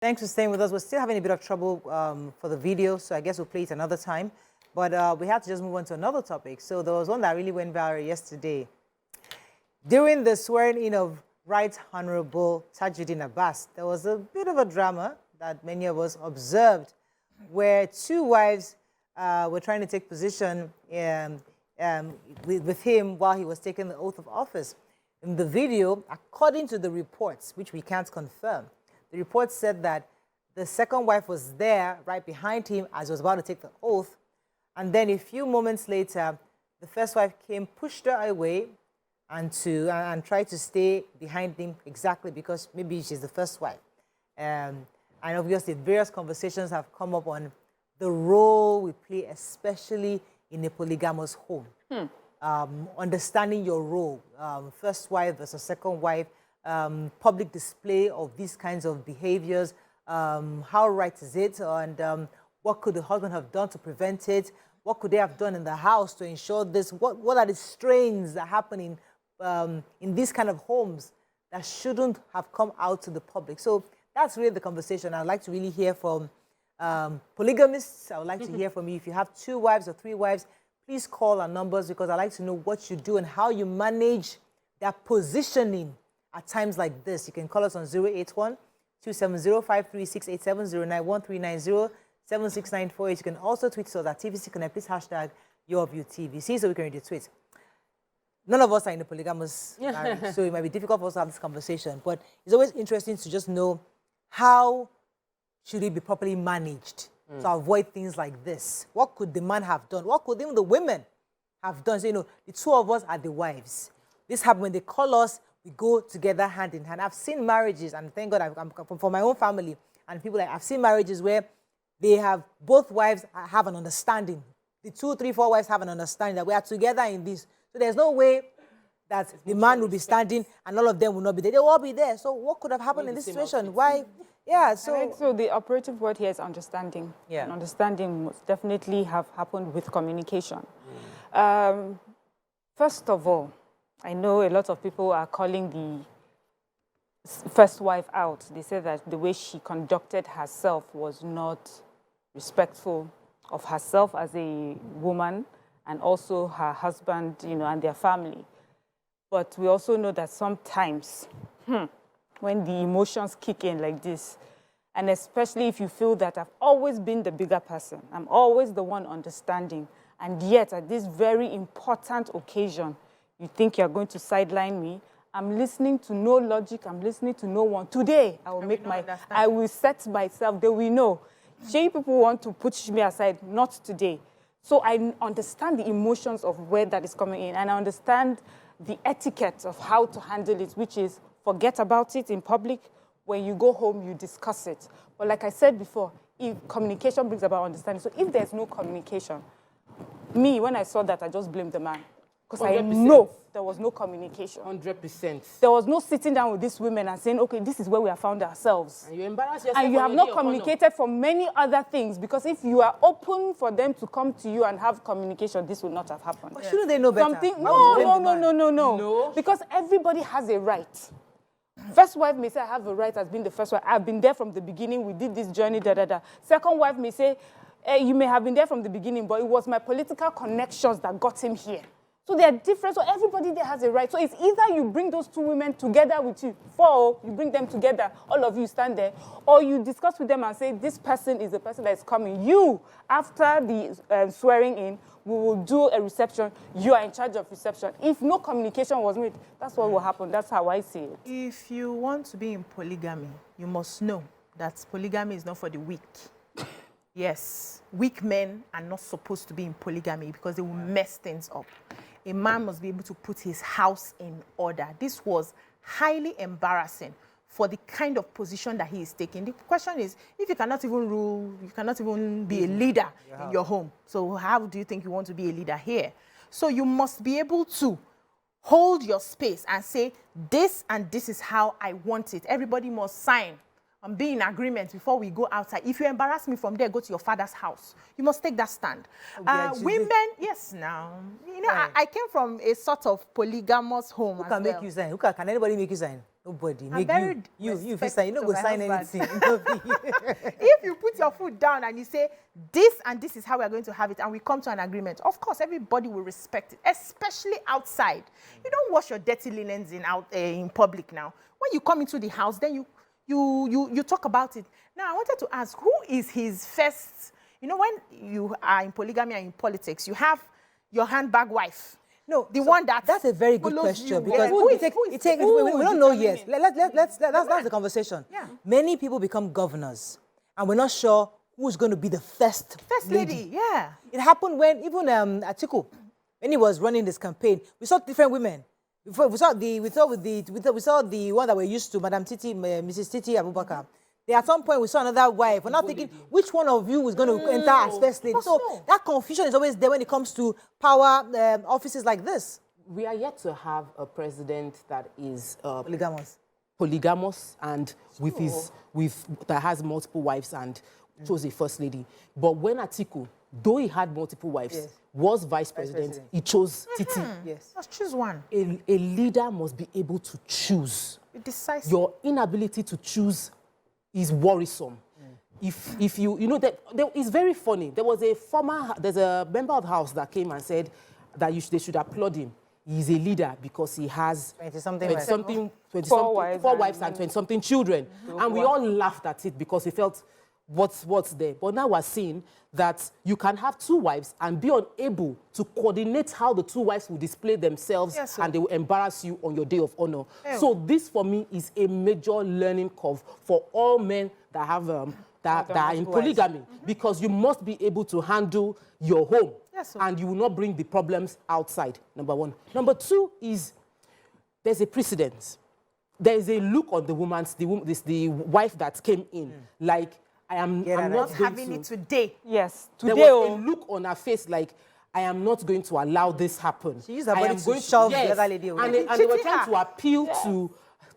Thanks for staying with us. We're still having a bit of trouble for the video, so I guess we'll play it another time. But we had to just move on to another topic. So there was one that really went viral yesterday. During the swearing-in of Right Honorable Tajudeen Abbas, there was a bit of a drama that many of us observed, where two wives were trying to take position with him while he was taking the oath of office. In the video, according to the reports, which we can't confirm, the report said that the second wife was there right behind him as he was about to take the oath. And then a few moments later, the first wife came, pushed her away, and tried to stay behind him exactly because maybe she's the first wife. And obviously, various conversations have come up on the role we play, especially in a polygamous home. Understanding your role, first wife versus second wife, public display of these kinds of behaviors, how right is it, and what could the husband have done to prevent it? What could they have done in the house to ensure this? What are the strains that are happening in these kind of homes that shouldn't have come out to the public? So that's really the conversation. I'd like to really hear from polygamists. I would like to hear from you. If you have 2 wives or 3 wives, please call our numbers because I'd like to know what you do and how you manage that positioning at times like this. You can call us on 081-270-53687, 091-390-7694. You can also tweet us at TVC Connect. Please hashtag YourViewTVC so we can read your tweet. None of us are in a polygamous marriage, so it might be difficult for us to have this conversation. But it's always interesting to just know how should it be properly managed to avoid things like this. What could the man have done? What could even the women have done? So, you know, the 2 of us are the wives. This happens when they call us, we go together hand in hand. I've seen marriages, and thank God I'm from my own family, and people I've seen marriages where they have, both wives have an understanding. The 2, 3, 4 wives have an understanding that we are together in this. So there's no way that the man will be standing and all of them will not be there. They will all be there. So what could have happened in this situation? Why? Yeah, so the operative word here is understanding. Yeah. And understanding must definitely have happened with communication. First of all, I know a lot of people are calling the first wife out. They say that the way she conducted herself was not respectful of herself as a woman and also her husband, you know, and their family. But we also know that sometimes when the emotions kick in like this, and especially if you feel that I've always been the bigger person, I'm always the one understanding, and yet at this very important occasion, you think you're going to sideline me, I'm listening to no logic, I'm listening to no one. Today, I will set myself, they will know. People want to push me aside, not today. So I understand the emotions of where that is coming in, and I understand the etiquette of how to handle it, which is forget about it in public. When you go home, you discuss it. But like I said before, if communication brings about understanding. So if there's no communication, when I saw that, I just blamed the man. Because I know there was no communication. 100%. There was no sitting down with these women and saying, okay, this is where we have found ourselves. And you embarrass yourself. And you have not communicated for many other things, because if you are open for them to come to you and have communication, this would not have happened. But shouldn't they know better? No. Because everybody has a right. First wife may say, I have a right as being the first wife. I've been there from the beginning. We did this journey, Second wife may say, you may have been there from the beginning, but it was my political connections that got him here. So they are different. So everybody there has a right. So it's either you bring those 2 women together with you, 4, you bring them together, all of you stand there, or you discuss with them and say, this person is the person that is coming. You, after the swearing in, we will do a reception. You are in charge of reception. If no communication was made, that's what will happen. That's how I see it. If you want to be in polygamy, you must know that polygamy is not for the weak. Yes, weak men are not supposed to be in polygamy because they will mess things up. A man must be able to put his house in order. This was highly embarrassing for the kind of position that he is taking. The question is, if you cannot even rule, you cannot even be a leader in your home. So how do you think you want to be a leader here? So you must be able to hold your space and say, this and this is how I want it. Everybody must sign and be in agreement before we go outside. If you embarrass me from there, go to your father's house. You must take that stand. Women, yes, now. You know, I came from a sort of polygamous home. Who can make you sign? Can anybody make you sign? Nobody. I'm Make very you if you sign, you no go respectful sign of my anything. No be you. If you put your foot down and you say, this and this is how we're going to have it, and we come to an agreement, of course, everybody will respect it, especially outside. You don't wash your dirty linens in public now. When you come into the house, then you talk about it. Now, I wanted to ask, who is his first, you know, when you are in polygamy and in politics, you have your handbag wife. No, the one that's a very good follows question you. because Who we will don't know determine yet. it? That's the conversation. Yeah. Many people become governors, and we're not sure who's going to be the first lady. Yeah. It happened when even Atiku, when he was running this campaign, we saw different women. Before we saw the one that we're used to, Madam Titi, Mrs. Titi Abubakar. There at some point we saw another wife. We're not thinking which one of you is going to enter as first lady. So that confusion is always there when it comes to power offices like this. We are yet to have a president that is Polygamous and that has multiple wives and chose a first lady. But when Atiku, though he had multiple wives, was vice president, he chose Titi. Yes. Let's choose one. A leader must be able to choose. Be decisive. Your inability to choose is worrisome. If you know that it's very funny. There's a member of the house that came and said that they should applaud him. He's a leader because he has 20-something four wives and 20-something children. And we all laughed at it because we felt, what's there? But now we're seeing that you can have two wives and be unable to coordinate how the two wives will display themselves and they will embarrass you on your day of honor. So this, for me, is a major learning curve for all men that have that are in polygamy, because you must be able to handle your home and you will not bring the problems outside, number one. Number two is there's a precedent. There is a look on the wife that came in, like, I'm not having it today. Yes, today. There was a look on her face like, I am not going to allow this happen. She used her body to shove the other lady away. And they were trying to appeal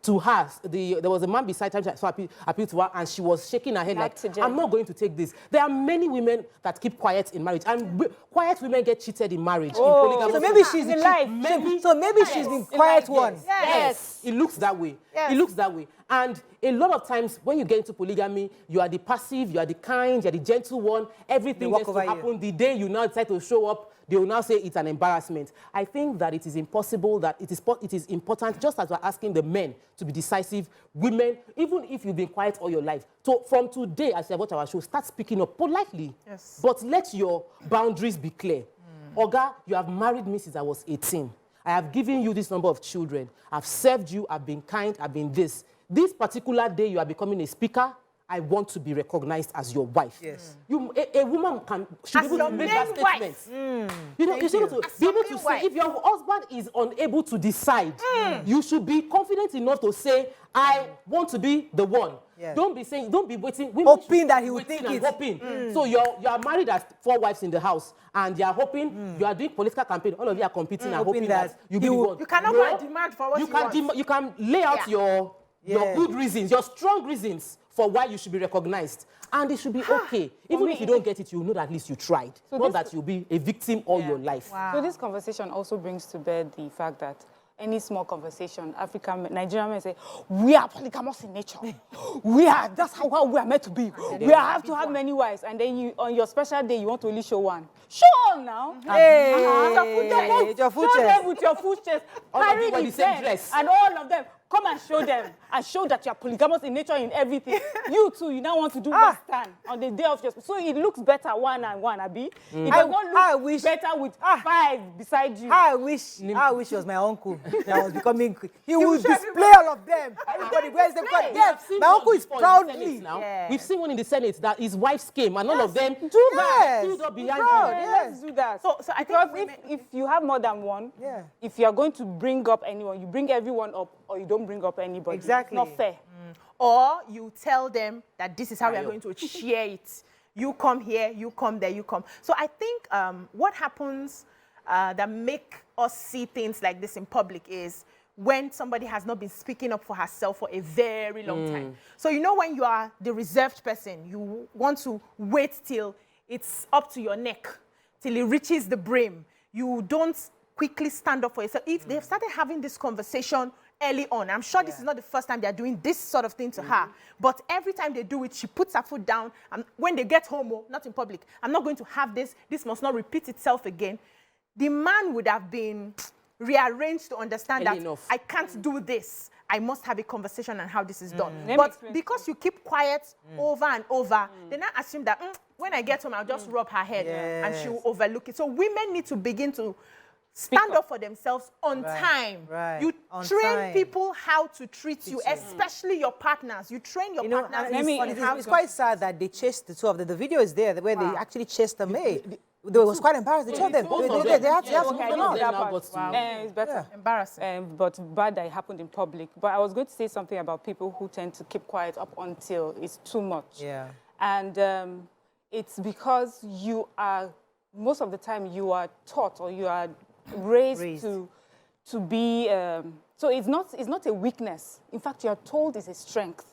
to her. There was a man beside her, so appealed to her, and she was shaking her head like, I'm not going to take this. There are many women that keep quiet in marriage, and quiet women get cheated in marriage. In polygamy. So maybe she's in life. Maybe she's been quiet one. Yes. It looks that way. It looks that way. And a lot of times when you get into polygamy, you are the passive, you are the kind, you are the gentle one. Everything gets to happen. The day you now decide to show up, they will now say it's an embarrassment. I think that it is impossible, that it is important, just as we're asking the men to be decisive, women, even if you've been quiet all your life, from today, as I watch our show, start speaking up politely. Yes. But let your boundaries be clear. Oga, you have married me since I was 18. I have given you this number of children. I've served you, I've been kind, I've been this. This particular day you are becoming a speaker, I want to be recognized as your wife. Yes. A woman should be able to make that statement. You know, you should be able to say, if your husband is unable to decide, you should be confident enough to say, I want to be the one. Yeah. Don't be waiting. Hoping that he will think it. Hoping. So you are married as 4 wives in the house, and you are hoping, you are doing political campaign, all of you are competing and hoping that you be the one. You cannot go and demand for what you want. You can lay out your good reasons, your strong reasons for why you should be recognized. And it should be okay. Even if you don't get it, you know that at least you tried. So not that you'll be a victim all your life. Wow. So this conversation also brings to bear the fact that any small conversation, Nigerian men say, we are polygamous in nature. That's how we are meant to be. We have to have many wives. And then on your special day, you want to only show one. Show on now. Hey, your full chest. Show them with your full chest. Carry the same dress. And all of them. Come and show them, and show that you are polygamous in nature in everything. You too, you now want to do Western on the day of your... So it looks better one and one, Abi. It does not look better with 5 beside you. I wish he was my uncle that was becoming... He would display all of them. Everybody wears them. My uncle is proudly... We've seen one in the Senate that his wife came, and all of them... Do that. Let's do that. So I think if you have more than one, if you are going to bring up anyone, you bring everyone up, or you don't bring up anybody. Exactly. It's not fair. Or you tell them that this is how we are going to share it. You come here, you come there, you come. So I think what happens that make us see things like this in public is when somebody has not been speaking up for herself for a very long time. So you know when you are the reserved person, you want to wait till it's up to your neck, till it reaches the brim. You don't quickly stand up for yourself. If they've started having this conversation early on. I'm sure this is not the first time they're doing this sort of thing to her. But every time they do it, she puts her foot down. And when they get home, not in public, I'm not going to have this. This must not repeat itself again. The man would have been rearranged to understand that I can't do this. I must have a conversation on how this is done. But because you keep quiet over and over, then I assume that when I get home, I'll just rub her head and she'll overlook it. So women need to begin to stand up for themselves on time. You train people how to treat you, especially your partners. You train your partners. It's quite sad that they chased the two of them. The video is there where they actually chased the maid. It was quite embarrassing. They told them. They had to move on. It's better. Embarrassing. But bad that it happened in public. But I was going to say something about people who tend to keep quiet up until it's too much. And it's because you are, most of the time, you are taught or you are raised to be, so it's not a weakness. In fact, you are told it's a strength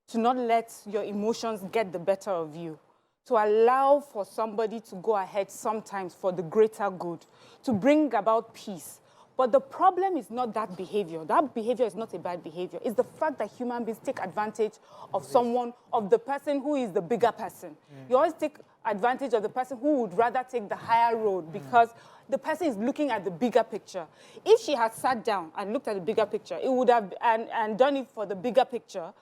to not let your emotions get the better of you, to allow for somebody to go ahead sometimes for the greater good, to bring about peace. But the problem is not that behavior. That behavior is not a bad behavior. It's the fact that human beings take advantage of someone, of the person who is the bigger person. You always take advantage of the person who would rather take the higher road because the person is looking at the bigger picture. If she had sat down and looked at the bigger picture, it would have, and done it for the bigger picture,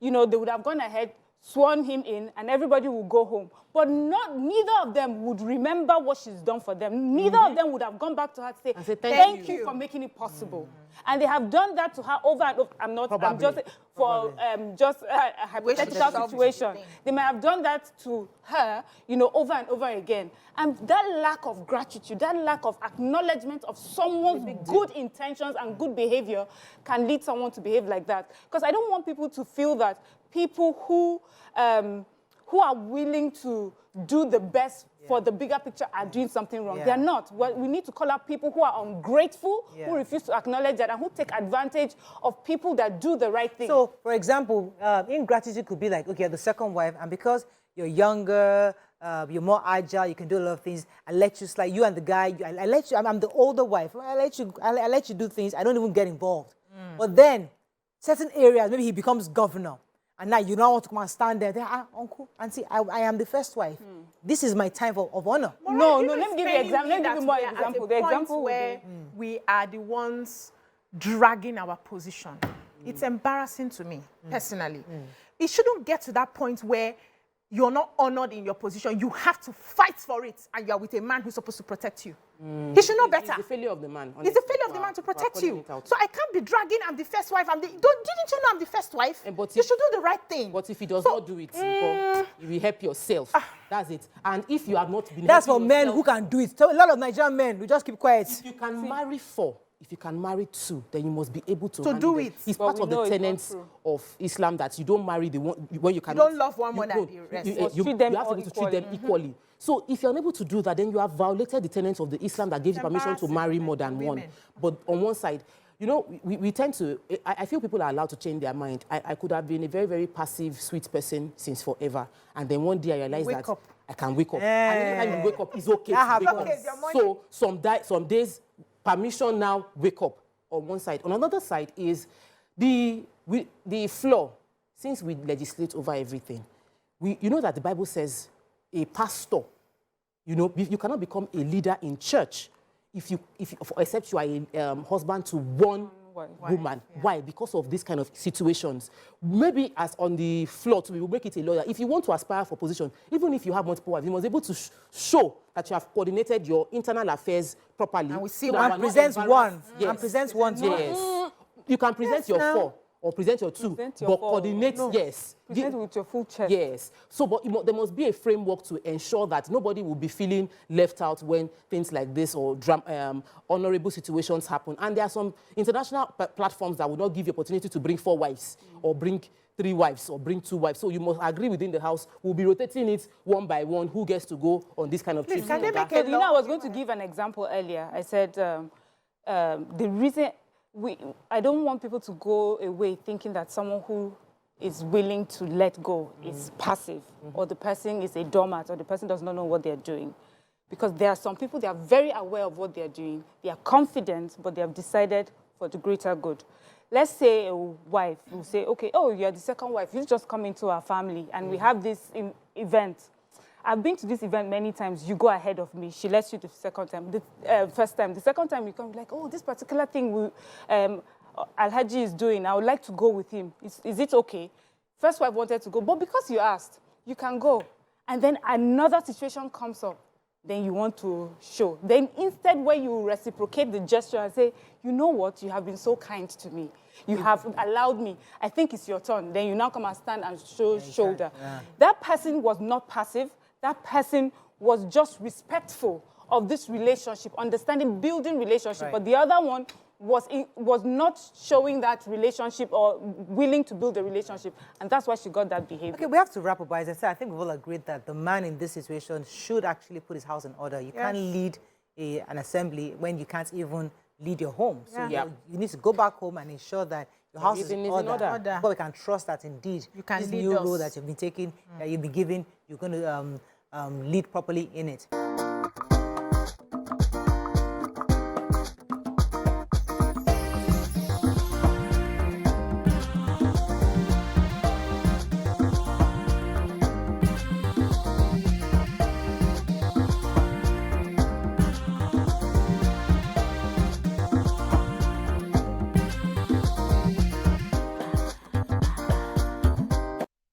you know, they would have gone ahead, sworn him in, and everybody would go home. But neither of them would remember what she's done for them. Neither of them would have gone back to her to say, thank you for making it possible. And they have done that to her over and over. I'm just for just a hypothetical situation. They might have done that to her, you know, over and over again. And that lack of gratitude, that lack of acknowledgement of someone's good intentions and good behavior can lead someone to behave like that. Because I don't want people to feel that people who are willing to do the best for the bigger picture are doing something wrong. They are not. Well, we need to call out people who are ungrateful, who refuse to acknowledge that, and who take advantage of people that do the right thing. So, for example, ingratitude could be like, okay, you're the second wife, and because you're younger, you're more agile, you can do a lot of things, I let you slide, you and the guy, I let you, I'm the older wife, I let you do things, I don't even get involved. But then, certain areas, maybe he becomes governor. And now you don't want to come and stand there. Uncle, auntie, I am the first wife. This is my time of honor. No, let me give you an example. Let me give you more example. The example where we are the ones dragging our position. It's embarrassing to me, personally. It shouldn't get to that point where you're not honored in your position. You have to fight for it, and you're with a man who's supposed to protect you. He should know better. It's the failure of the man. It's the failure of the man to protect you. So I can't be dragging, I'm the first wife. Didn't you know I'm the first wife? You should do the right thing. But if he does not do it, you will help yourself. That's it. And if you have not been That's for men who can do it. So a lot of Nigerian men, we just keep quiet. If you can marry 4, if you can marry 2, then you must be able to do it. It's part of the tenets of Islam that you don't marry the one when you cannot. You don't love one more than the rest. You have to be able to treat them equally. So if you're unable to do that, then you have violated the tenets of the Islam that gives you permission to marry more than one. But on one side, you know, we tend to, I feel people are allowed to change their mind. I could have been a very, very passive, sweet person since forever. And then one day I realized that I can wake up. And every time you wake up, it's okay to wake up. So some days, permission now, wake up on one side. On another side is the flaw. Since we legislate over everything, you know that the Bible says a pastor, you know, you cannot become a leader in church except you are a husband to one woman. Why? Because of these kind of situations. Maybe as on the floor, we will make it a lawyer. If you want to aspire for position, even if you have multiple wives, you must be able to show that you have coordinated your internal affairs properly. And we see one presents one. And presents one. Yes. You can present your 4 or present your 2, but coordinate, Present with your full chest. Yes. So, but there must be a framework to ensure that nobody will be feeling left out when things like this or honorable situations happen. And there are some international platforms that will not give you opportunity to bring 4 wives or bring 3 wives or bring 2 wives. So you must agree within the house. We'll be rotating it one by one. Who gets to go on this kind of trip? You know, I was going to give an example earlier. I said the reason I don't want people to go away thinking that someone who is willing to let go is passive, or the person is a doormat, or the person does not know what they're doing. Because there are some people, they are very aware of what they're doing. They are confident, but they have decided for the greater good. let's say a wife will say, okay, oh, you're the second wife, you just come into our family and we have this event. I've been to this event many times. You go ahead of me. She lets you the second time. The first time. The second time you come like, oh, this particular thing Alhaji is doing, I would like to go with him. Is it okay? First wife wanted to go, but because you asked, you can go. And then another situation comes up. Then you want to show. Then instead when you reciprocate the gesture and say, you know what, you have been so kind to me. You have allowed me. I think it's your turn. Then you now come and stand and show shoulder. Yeah. That person was not passive. That person was just respectful of this relationship, understanding, building relationship. Right. But the other one was not showing that relationship or willing to build a relationship. And that's why she got that behavior. Okay, we have to wrap up. But as I said, I think we've all agreed that the man in this situation should actually put his house in order. You can't lead an assembly when you can't even lead your home. So you need to go back home and ensure that your house is in order. But we can trust that indeed you can this new role that you've been taking, that you've been given, you're going to lead properly in it.